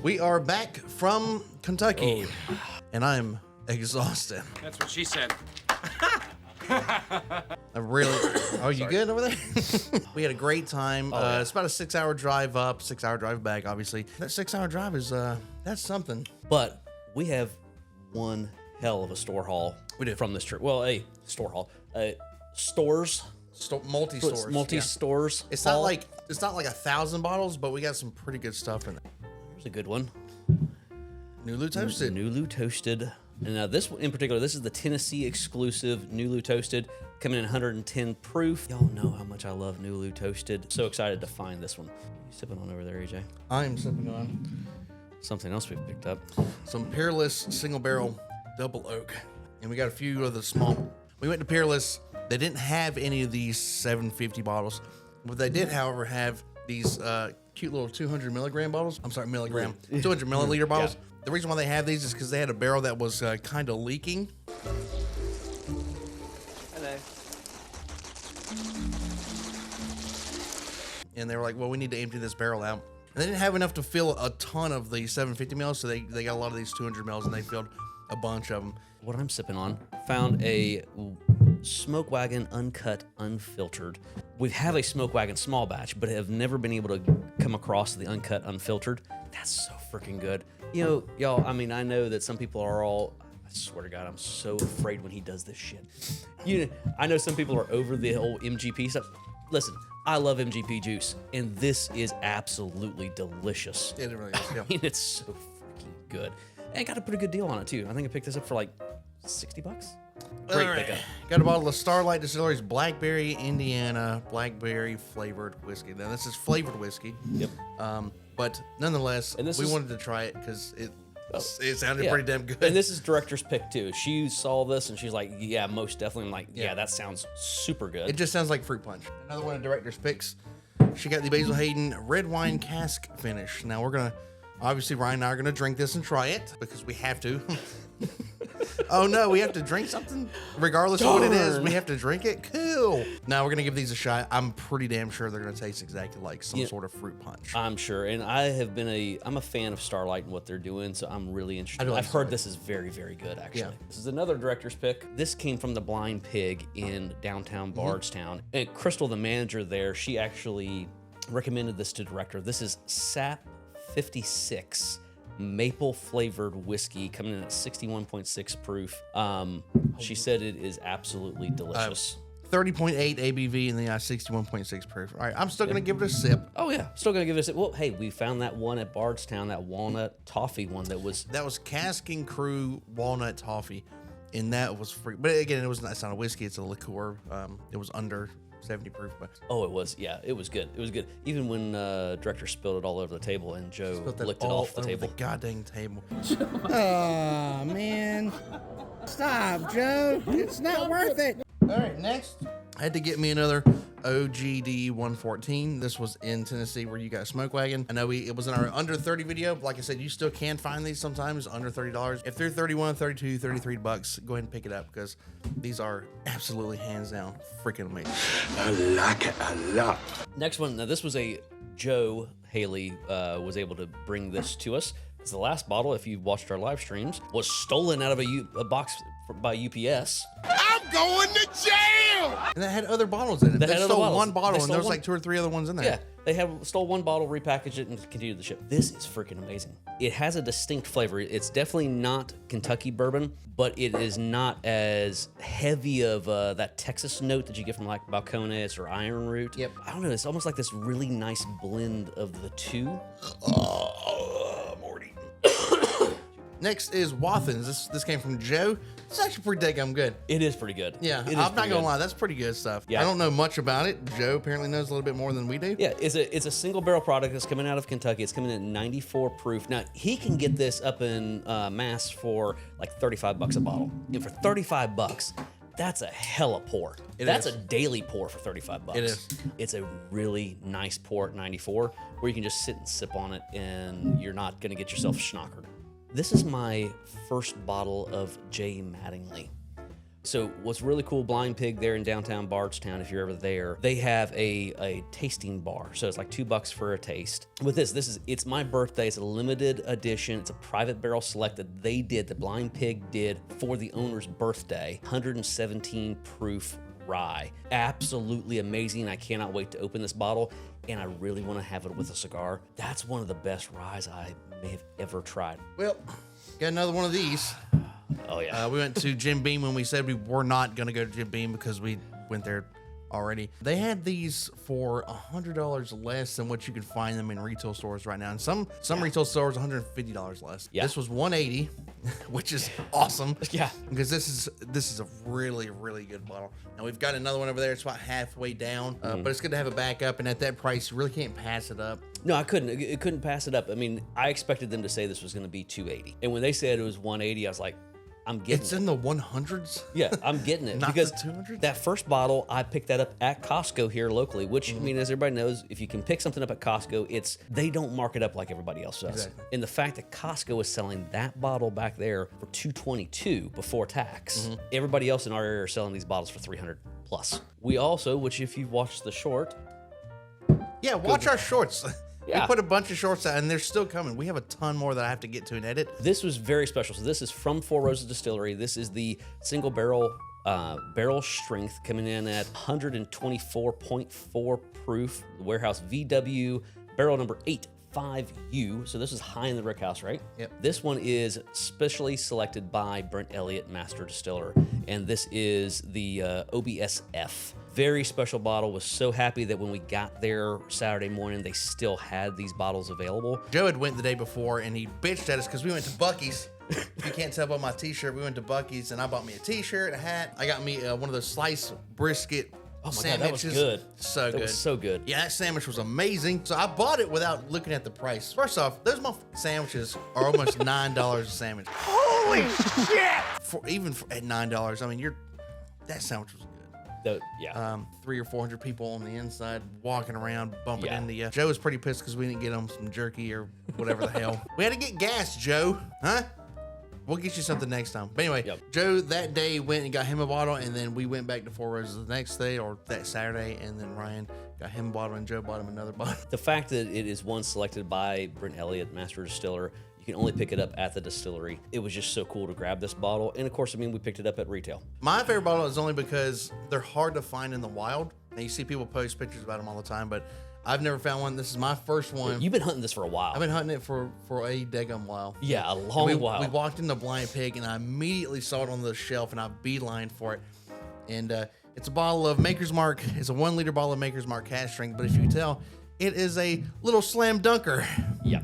We are back from Kentucky, and I'm exhausted. That's what she said. I really. Oh, you good over there? We had a great time. yeah. It's about a 6-hour drive up, 6-hour drive back. Obviously, that 6-hour drive is that's something. But we have one hell of a store haul. We do. From this trip. Well, a store haul, stores, Multi-stores. multi-stores. It's haul. not like 1,000 bottles, but we got some pretty good stuff in it. Here's a good one. Nulu Toasted. Nulu Toasted. And now this one in particular, this is the Tennessee exclusive Nulu Toasted, coming in 110 proof. Y'all know how much I love Nulu Toasted. So excited to find this one. You sipping on over there, AJ? I'm sipping on Something else we've picked up. some Peerless single barrel double oak, and we got a few of the small. We went to Peerless. They didn't have any of these 750 bottles, but they did, however, have these cute little 200 milligram bottles. I'm sorry, 200 milliliter bottles. Yeah. The reason why they have these is because they had a barrel that was kind of leaking. Hello. And they were like, well, we need to empty this barrel out. And they didn't have enough to fill a ton of the 750 mils, so they got a lot of these 200 mils, and they filled a bunch of them. What I'm sipping on, found a Smoke Wagon uncut, unfiltered. We have a Smoke Wagon small batch, but have never been able to come across the uncut, unfiltered. That's so freaking good. You know, y'all, I mean, I know that some people are all, I swear to God, I'm so afraid when he does this shit. You know, I know some people are over the whole MGP stuff. Listen, I love MGP juice, and this is absolutely delicious. It really is, yeah. I mean, it's so freaking good. And I got a pretty good deal on it, too. I think I picked this up for like $60. Great All right. pickup. Got a bottle of Starlight Distillery's Blackberry Indiana Blackberry flavored whiskey. Now this is flavored whiskey. Yep. But nonetheless, And this we is- wanted to try it because it sounded pretty damn good. And this is director's pick too. She saw this and she's like, yeah, most definitely. I'm like, yeah, Yeah. that sounds super good. It just sounds like fruit punch. Another one of director's picks. She got the Basil Hayden red wine cask finish. Now we're gonna, obviously Ryan and I are gonna drink this and try it because we have to. Oh no, we have to drink something? Regardless of what it is, we have to drink it? Cool. Now we're gonna give these a shot. I'm pretty damn sure they're gonna taste exactly like some sort of fruit punch. I'm sure. And I'm a fan of Starlight and what they're doing, so I'm really interested. like I've heard Starlight. this is very, very good, actually. Yeah. This is another director's pick. This came from the Blind Pig in downtown Bardstown. And Crystal, the manager there, she actually recommended this to director. This is Sap 56. Maple flavored whiskey coming in at 61.6 proof. She said it is absolutely delicious. 30.8 ABV and the 61.6 proof. All right, I'm still gonna give it a sip. Oh yeah, still gonna give it a well. Hey, we found that one at Bardstown, that walnut toffee one that was. That was Cask and Crew walnut toffee, and that was free. But again, it's not a whiskey; it's a liqueur. It was under 70 proof, but Oh, it was. Yeah, it was good. It was good. Even when director spilled it all over the table and Joe put that licked it all off the over table. the goddamn table. Oh, man. Stop, Joe. It's not worth it. All right, next, I had to get me another OGD 114. This was in Tennessee where you got Smoke Wagon. I know it was in our under 30 video. Like I said, you still can find these sometimes under $30. If they're 31, 32, 33 bucks, go ahead and pick it up because these are absolutely hands down freaking amazing. I like it a lot. Next one. Now this was a Joe Haley was able to bring this to us. It's the last bottle. If you watched our live streams, was stolen out of a box by UPS. I'm going to jail! And that had other bottles in it. That They had other stole bottles. one They bottle and stole there's one. like 2 or 3 other ones in there. Yeah, they stole one bottle, repackaged it, and continued the ship. This is freaking amazing. It has a distinct flavor. It's definitely not Kentucky bourbon, but it is not as heavy of that Texas note that you get from like Balcones or Iron Root. Yep. I don't know. It's almost like this really nice blend of the two. Morty. Next is Wathins. This came from Joe. It's actually pretty daggum good. It is pretty good. Yeah, It is I'm not pretty gonna good. lie, that's pretty good stuff. Yeah. I don't know much about it. Joe apparently knows a little bit more than we do. Yeah, it's a single barrel product that's coming out of Kentucky. It's coming in at 94 proof. Now he can get this up in Mass for like $35 a bottle. And for $35, that's a hella pour. That's is. a daily pour for $35. It is. It's a really nice pour at 94, where you can just sit and sip on it, and you're not gonna get yourself schnockered. This is my first bottle of J. Mattingly. So what's really cool, Blind Pig there in downtown Bardstown, if you're ever there, they have a tasting bar. So it's like $2 for a taste. With it's my birthday. It's a limited edition. It's a private barrel select that the Blind Pig did for the owner's birthday. 117 proof rye. Absolutely amazing. I cannot wait to open this bottle, and I really want to have it with a cigar. That's one of the best ryes I may have ever tried. Well, got another one of these. Oh, yeah. We went to Jim Beam when we said we were not going to go to Jim Beam because we went there already. They had these for $100 less than what you could find them in retail stores right now. And some retail stores, $150 less. Yeah. This was $180, which is awesome. Yeah. Because this is a really, really good bottle. Now we've got another one over there. It's about halfway down, but it's good to have it back up. And at that price, you really can't pass it up. No, I couldn't. It couldn't pass it up. I mean, I expected them to say this was going to be $280. And when they said it was $180, I was like, I'm getting It's it. in the 100s? Yeah, I'm getting it. Not because the 200s? that first bottle, I picked that up at Costco here locally, which, I mean, as everybody knows, if you can pick something up at Costco, they don't mark it up like everybody else does. Exactly. And the fact that Costco is selling that bottle back there for $222 before tax, everybody else in our area are selling these bottles for $300 plus. We also, which if you've watched the short, Yeah, watch our shorts. Yeah. We put a bunch of shorts out, and they're still coming. We have a ton more that I have to get to and edit. this was very special. So this is from Four Roses Distillery. This is the single barrel strength coming in at 124.4 proof. The warehouse VW barrel number 85U. So this is high in the rick house, right? Yep. This one is specially selected by Brent Elliott, master distiller, and this is the OBSF. Very special bottle. Was so happy that when we got there Saturday morning, they still had these bottles available. Joe had went the day before, and he bitched at us because we went to Bucky's. If you can't tell by my t-shirt, we went to Bucky's, and I bought me a t-shirt, a hat. I got me one of those sliced brisket Oh my God, sandwiches. that was good. So That good. was so good. Yeah, that sandwich was amazing. So I bought it without looking at the price. First off, those sandwiches are almost $9 a sandwich. Holy shit! At $9, I mean, that sandwich was good. Yeah. 300 or 400 people on the inside walking around, bumping Yeah. into you. Joe was pretty pissed because we didn't get him some jerky or whatever the hell. We had to get gas, Joe. Huh? We'll get you something next time. But anyway, Yep. Joe that day went and got him a bottle, and then we went back to Four Roses the next day or that Saturday, and then Ryan got him a bottle and Joe bought him another bottle. The fact that it is one selected by Brent Elliott, master distiller, you can only pick it up at the distillery. It was just so cool to grab this bottle. And of course, I mean, we picked it up at retail. My favorite bottle is only because they're hard to find in the wild. And you see people post pictures about them all the time, but I've never found one. This is my first one. You've been hunting this for a while. I've been hunting it for a daggum while. Yeah, a long while. We walked into Blind Pig, and I immediately saw it on the shelf, and I beelined for it. And it's a bottle of Maker's Mark. It's a 1 liter bottle of Maker's Mark cask strength, but if you can tell, it is a little slam dunker. Yeah.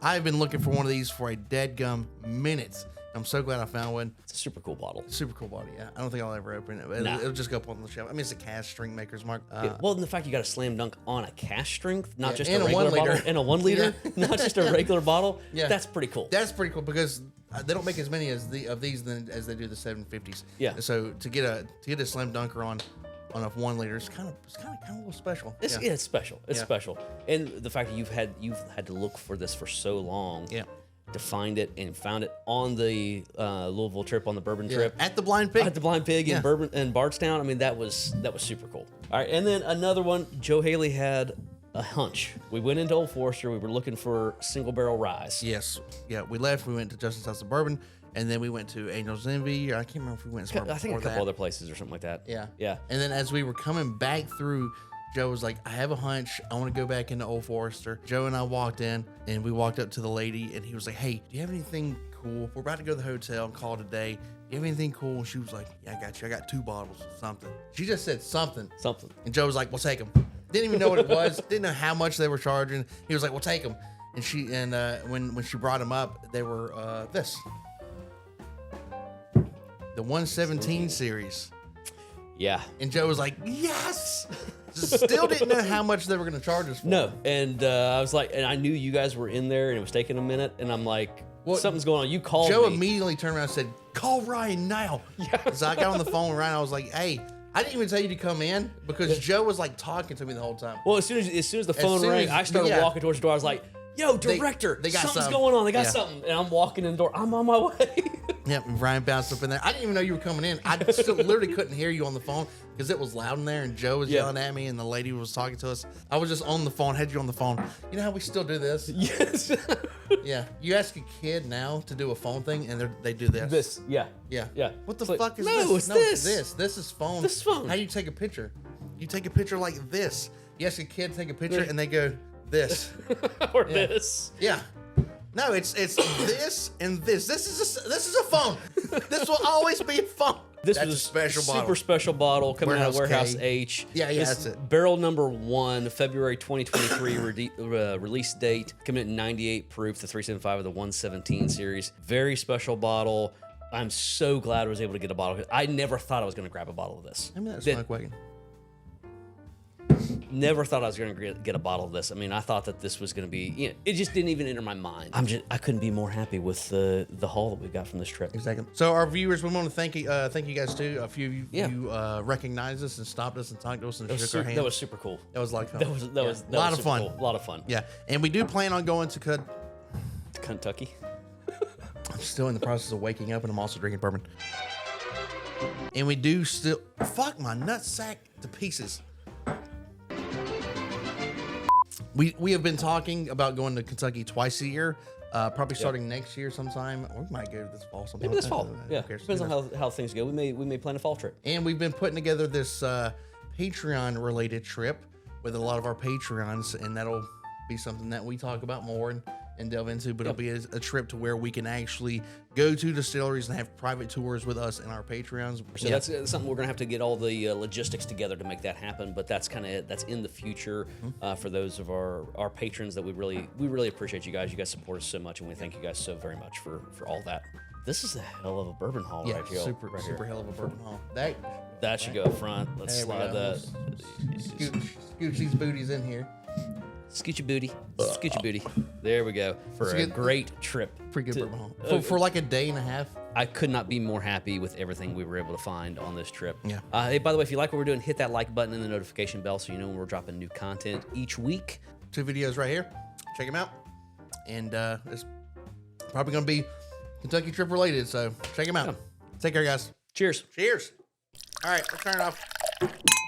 I've been looking for one of these for a dadgum minute. I'm so glad I found one. It's a super cool bottle. Super cool body, yeah. I don't think I'll ever open it, but Nah. it'll just go up on the shelf. I mean, it's a cask strength Maker's Mark. Yeah, well, and the fact you got a slam dunk on a cask strength, not Yeah, just and a a 1 regular bottle, liter. and a 1 liter, not just a regular bottle. Yeah. That's pretty cool. That's pretty cool because they don't make as many of these as they do the 750s. Yeah. So to get a slam dunker on a 1 liter, it's kind of a little special. It's special. It's Yeah. special, and the fact that you've had to look for this for so long. Yeah. To find it and found it on the Louisville trip, on the bourbon trip. At the Blind Pig. At the Blind Pig Yeah. in Bardstown. I mean, that was super cool. All right, and then another one. Joe Haley had a hunch. We went into Old Forester. We were looking for single barrel ryes. Yes. Yeah. We left. We went to Justin's House of Bourbon, and then we went to Angel's Envy. Or I can't remember if we went somewhere I think a before couple that. other places or something like that. Yeah. Yeah. And then as we were coming back through, Joe was like, I have a hunch. I want to go back into Old Forester. Joe and I walked in, and we walked up to the lady, and he was like, hey, do you have anything cool? We're about to go to the hotel and call it a day. Do you have anything cool? And she was like, yeah, I got you. I got 2 bottles of something. She just said something. Something. And Joe was like, we'll take them. Didn't even know what it was. Didn't know how much they were charging. He was like, we'll take them. And when she brought them up, they were this. The 117 series. Yeah. And Joe was like, yes! Still didn't know how much they were going to charge us for. No, and I was like, and I knew you guys were in there, and it was taking a minute, and I'm like, Well, something's going on. You called Joe me. immediately turned around and said, call Ryan now. Yeah. So I got on the phone with Ryan. I was like, hey, I didn't even tell you to come in because Joe was like talking to me the whole time. Well, as soon as the phone soon rang, as- I started yeah. walking towards the door. I was like, yo, director, they got something's something. going on. They got Yeah. something. And I'm walking in the door. I'm on my way. Yep, and Ryan bounced up in there. I didn't even know you were coming in. I still literally couldn't hear you on the phone because it was loud in there, and Joe was yelling at me, and the lady was talking to us. I was just on the phone, had you on the phone. You know how we still do this? Yes. Yeah. You ask a kid now to do a phone thing, and they do this. This, yeah. Yeah. Yeah. What the It's like, fuck is no, this? it's this. It's this. This is phone. This is phone. How do you take a picture? You take a picture like this. You ask a kid to take a picture, and they go this. Or this. Yeah. No, it's this and this. This is a phone. This will always be a phone. This That's was a special bottle. Super special bottle coming out of Warehouse Warehouse K. H. Yeah, This that's it. Barrel number 1, February 2023 release date. Coming in 98 proof, the 375 of the 117 series. Very special bottle. I'm so glad I was able to get a bottle. I never thought I was going to grab a bottle of this. Give me that smoke wagon. Never thought I was going to get a bottle of this. I mean, I thought that this was going to be, you know, it just didn't even enter my mind. I couldn't be more happy with the haul that we got from this trip. Exactly. So our viewers, we want to thank you guys too. A few of you, Yeah. you recognized us and stopped us and talked to us and shook our hands. That was super cool. That was like fun. That was a lot of super fun. cool. A lot of fun. Yeah, and we do plan on going to Kentucky. I'm still in the process of waking up, and I'm also drinking bourbon. And we do still fuck my nutsack to pieces. We have been talking about going to Kentucky twice a year, probably starting next year sometime. Or we might go this fall sometime. Maybe this fall. Who Yeah, cares? depends on how things go. We may plan a fall trip. And we've been putting together this Patreon related trip with a lot of our Patreons, and that'll be something that we talk about more and delve into, but it'll be a trip to where we can actually go to distilleries and have private tours with us and our Patreons. So that's something we're gonna have to get all the logistics together to make that happen. But that's that's in the future for those of our patrons that we really appreciate you guys. You guys support us so much, and we thank you guys so very much for all that. This is a hell of a bourbon haul right here. super hell of a bourbon haul. That should go up front. Let's There we slide go. that. Scooch these booties in here. Scoot your booty. Scoot your booty. There we go. For a great trip. Pretty good bourbon haul. For like a day and a half. I could not be more happy with everything we were able to find on this trip. Yeah. Hey, by the way, if you like what we're doing, hit that like button and the notification bell so you know when we're dropping new content each week. 2 videos right here. Check them out. And it's probably going to be Kentucky trip related, so check them out. Yeah. Take care, guys. Cheers. Cheers. All right, let's turn it off.